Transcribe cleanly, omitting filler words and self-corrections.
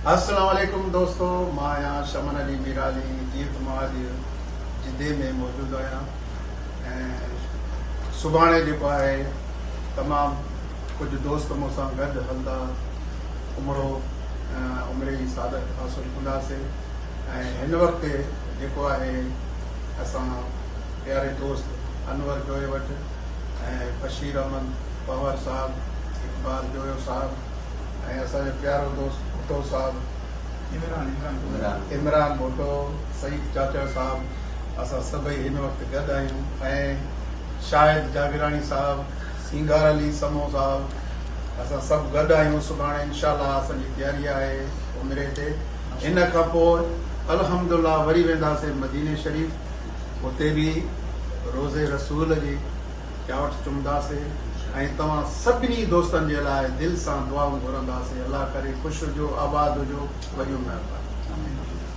अस्सलाम वालेकुम दोस्तों, मां आहियां शमन अली मीराली। जीअं त मां अॼु जिदे में मौजूदु आहियां ऐं सुभाणे जेको आहे तमामु कुझु दोस्त मूंसां गॾु हलंदा उमिरि जी सादत हासिलु कंदासीं। ऐं हिन वक़्तु जेको आहे असां प्यारे दोस्त अनवर जोए वटि ऐं बशीर अहमद पवर साहब, इकबाल जोयो साहब ऐं असांजो प्यारो दोस्त भुट्टो साहब, इमरान भुट्टो, सईद चाचा साहब, असां सभई हिन वक़्तु गॾु आहियूं। ऐं शाहिद जागरानी साहब, सिंगार अली समो साहब, असां सभु गॾु आहियूं। सुभाणे इंशाअल्लाह असांजी तयारी आहे उमिरे ते। इन खां पोइ अल्हम्दुलिल्लाह वरी वेंदासीं मदीने शरीफ़, उते बि रोज़े रसूल जी क़यावत चुमंदासीं ऐं तव्हां सभिनी दोस्तनि जे लाइ दिलि सां दुआऊं घुरंदासीं। अल्लाह करे ख़ुशि हुजो, आबाद हुजो, वॾियूं महिरबानी।